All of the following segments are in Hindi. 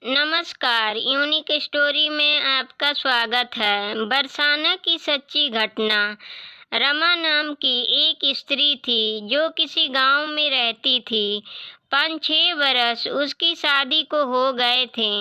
नमस्कार, यूनिक स्टोरी में आपका स्वागत है। बरसाना की सच्ची घटना। रमा नाम की एक स्त्री थी जो किसी गांव में रहती थी। 5-6 बरस उसकी शादी को हो गए थे,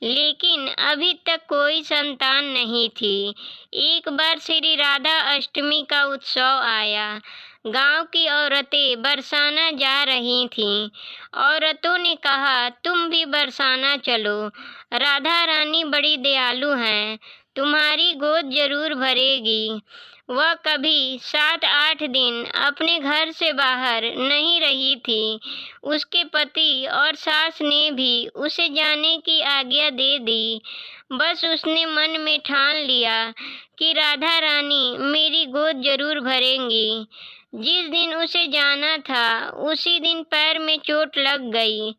लेकिन अभी तक कोई संतान नहीं थी। एक बार श्री राधा अष्टमी का उत्सव आया। गांव की औरतें बरसाना जा रही थीं। औरतों ने कहा, तुम भी बरसाना चलो। राधा रानी बड़ी दयालु हैं, तुम्हारी गोद जरूर भरेगी। वह कभी 7-8 दिन अपने घर से बाहर नहीं रही थी। उसके पति और सास ने भी उसे जाने की आज्ञा दे दी। बस उसने मन में ठान लिया कि राधा रानी मेरी गोद जरूर भरेंगी। जिस दिन उसे जाना था उसी दिन पैर में चोट लग गई,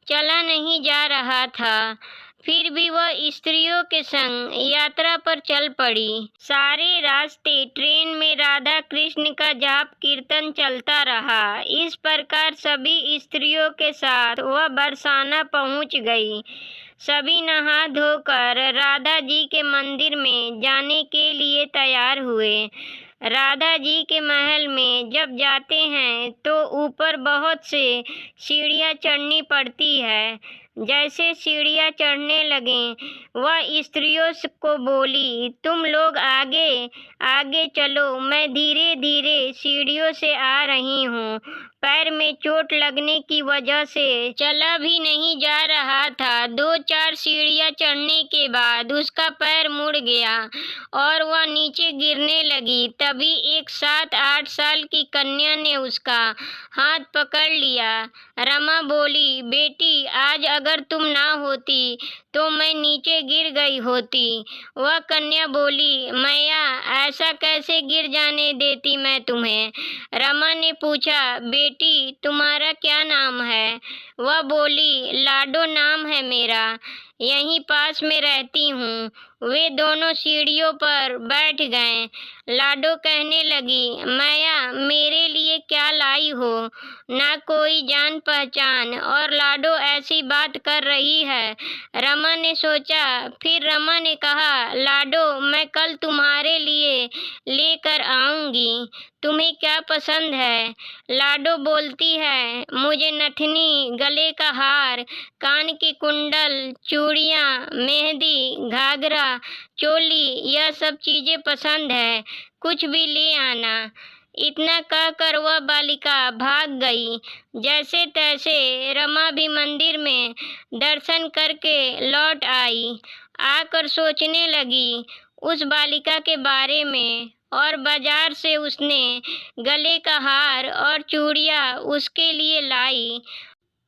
चला नहीं जा रहा था। फिर भी वह स्त्रियों के संग यात्रा पर चल पड़ी। सारे रास्ते ट्रेन में राधा कृष्ण का जाप कीर्तन चलता रहा। इस प्रकार सभी स्त्रियों के साथ वह बरसाना पहुंच गई। सभी नहा धोकर राधा जी के मंदिर में जाने के लिए तैयार हुए। राधा जी के महल में जब जाते हैं तो ऊपर बहुत से सीढ़ियाँ चढ़नी पड़ती है। जैसे सीढ़ियाँ चढ़ने लगें, वह स्त्रियों को बोली, तुम लोग आगे आगे चलो, मैं धीरे धीरे सीढ़ियों से आ रही हूँ। पैर में चोट लगने की वजह से चला भी नहीं जा रहा था। 2-4 सीढ़ियाँ चढ़ने के बाद उसका पैर मुड़ गया और वह नीचे गिरने लगी। तभी एक 7-8 साल की कन्या ने उसका हाथ पकड़ लिया। रमा बोली, बेटी, आज अगर तुम ना होती तो मैं नीचे गिर गई होती। वह कन्या बोली, मैया, ऐसा कैसे गिर जाने देती मैं तुम्हें। रमा ने पूछा, बेटी, तुम्हारा क्या नाम है। वह बोली, लाडो नाम है मेरा, यहीं पास में रहती हूँ। वे दोनों सीढ़ियों पर बैठ गए। लाडो कहने लगी, मैया, मेरे लिए क्या लाई हो, ना कोई जान पहचान, और लाडो ऐसी बात कर रही है। रमा ने सोचा। फिर रमा ने कहा, लाडो, मैं कल तुम्हारे लिए लेकर आऊंगी, तुम्हें क्या पसंद है। लाडो बोलती है, मुझे नथनी, गले का हार, कान के कुंडल, चूड़ियाँ, मेहंदी, घाघरा, चोली, यह सब चीजें पसंद है, कुछ भी ले आना। इतना कहकर वह बालिका भाग गई। जैसे तैसे रमा भी मंदिर में दर्शन करके लौट आई। आकर सोचने लगी उस बालिका के बारे में, और बाजार से उसने गले का हार और चूड़ियाँ उसके लिए लाई।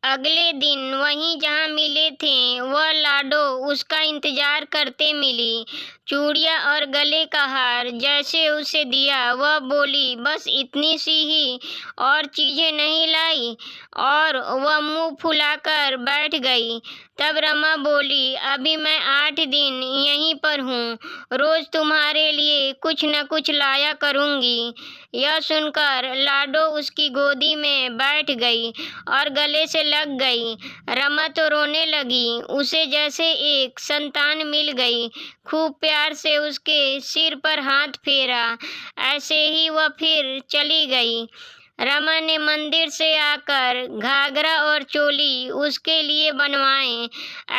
अगले दिन वहीं जहाँ मिले थे वह लाडो उसका इंतजार करते मिली। चूड़ियाँ और गले का हार जैसे उसे दिया, वह बोली, बस इतनी सी ही, और चीजें नहीं लाई, और वह मुंह फुलाकर बैठ गई। तब रमा बोली, अभी मैं 8 दिन यहीं पर हूँ, रोज तुम्हारे लिए कुछ न कुछ लाया करूँगी। यह सुनकर लाडो उसकी गोदी में बैठ गई और गले से लग गई। रमा तो रोने लगी, उसे जैसे एक संतान मिल गई। खूब प्यार से उसके सिर पर हाथ फेरा। ऐसे ही वह फिर चली गई। रमा ने मंदिर से आकर घाघरा और चोली उसके लिए बनवाए।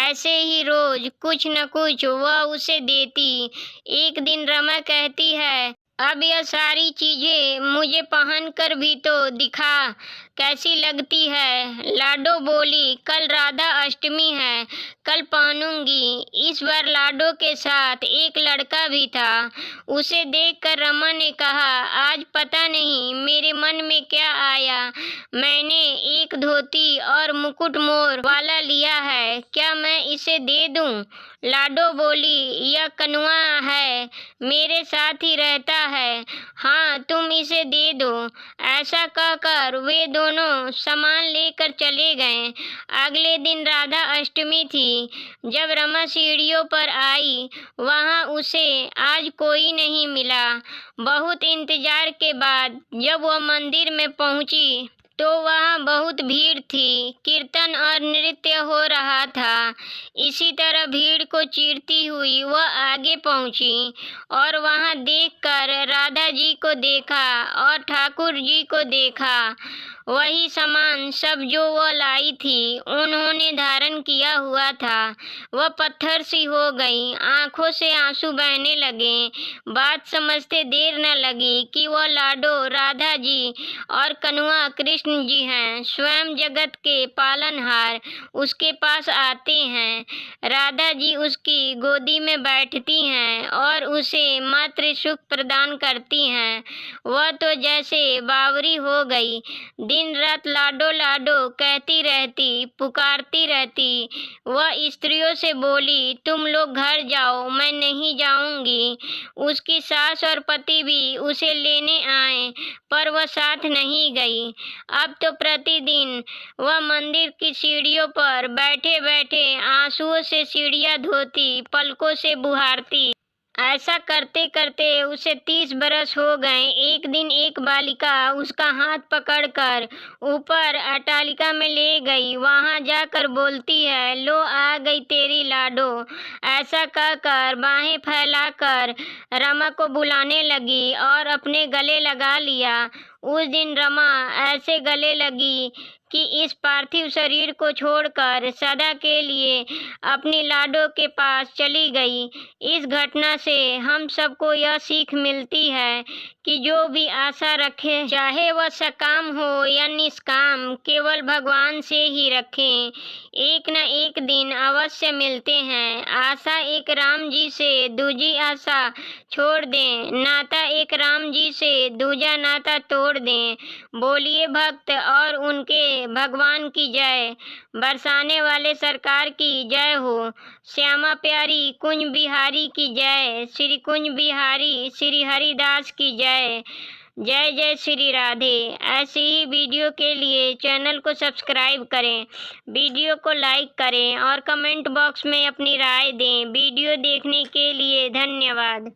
ऐसे ही रोज कुछ न कुछ वह उसे देती। एक दिन रमा कहती है, अब यह सारी चीजें मुझे पहनकर भी तो दिखा, कैसी लगती है। लाडो बोली, कल राधा अष्टमी है, कल पहनूंगी। इस बार लाडो के साथ एक लड़का भी था। उसे देखकर रमा ने कहा, आज पता नहीं मेरे मन में क्या आया, मैंने एक धोती और मुकुट मोर वाला लिया है, क्या मैं इसे दे दूं। लाडो बोली, यह कनुआ है, मेरे साथ ही रहता है, हाँ, तुम इसे दे दो। ऐसा कहकर वे दोनों सामान लेकर चले गए। अगले दिन राधा अष्टमी थी। जब रमा सीढ़ियों पर आई, वहां उसे आज कोई नहीं मिला। बहुत इंतजार के बाद जब वह मंदिर में पहुंची तो वहाँ बहुत भीड़ थी, कीर्तन और नृत्य हो रहा था। इसी तरह भीड़ को चीरती हुई वह आगे पहुँची और वहाँ देखकर राधा जी को देखा और ठाकुर जी को देखा। वही सामान सब जो वह लाई थी, उन्होंने धारण किया हुआ था। वह पत्थर सी हो गई, आंखों से आंसू बहने लगे। बात समझते देर न लगी कि वह लाडो राधा जी और कन्हैया कृष्ण जी हैं, स्वयं जगत के पालनहार उसके पास आते हैं। राधा जी उसकी गोदी में बैठती हैं और उसे मातृ सुख प्रदान करती हैं। वह तो जैसे बावरी हो गई, दिन रात लाडो लाडो कहती रहती, पुकारती रहती। वह स्त्रियों से बोली, तुम लोग घर जाओ, मैं नहीं जाऊंगी। उसकी सास और पति भी उसे लेने आए, पर वह साथ नहीं गई। अब तो प्रतिदिन वह मंदिर की सीढ़ियों पर बैठे बैठे आंसुओं से सीढ़ियां धोती, पलकों से बुहारती। ऐसा करते करते उसे 30 बरस हो गए। एक दिन एक बालिका उसका हाथ पकड़कर ऊपर अट्टालिका में ले गई। वहां जाकर बोलती है, लो आ गई तेरी लाडो। ऐसा कहकर बाहें फैलाकर रमा को बुलाने लगी और अपने गले लगा लिया। उस दिन रमा ऐसे गले लगी कि इस पार्थिव शरीर को छोड़कर सदा के लिए अपनी लाडो के पास चली गई। इस घटना से हम सबको यह सीख मिलती है कि जो भी आशा रखें, चाहे वह सकाम हो या निष्काम, केवल भगवान से ही रखें। एक न एक दिन अवश्य मिलते हैं। आशा एक राम जी से, दूजी आशा छोड़ दें। नाता एक राम जी से, दूजा नाता तोड़ दें। बोलिए भक्त और उनके भगवान की जय। बरसाने वाले सरकार की जय हो। श्यामा प्यारी कुंज बिहारी की जय। श्री कुंज बिहारी श्री हरिदास की जय। जय जय श्री राधे। ऐसी ही वीडियो के लिए चैनल को सब्सक्राइब करें, वीडियो को लाइक करें और कमेंट बॉक्स में अपनी राय दें। वीडियो देखने के लिए धन्यवाद।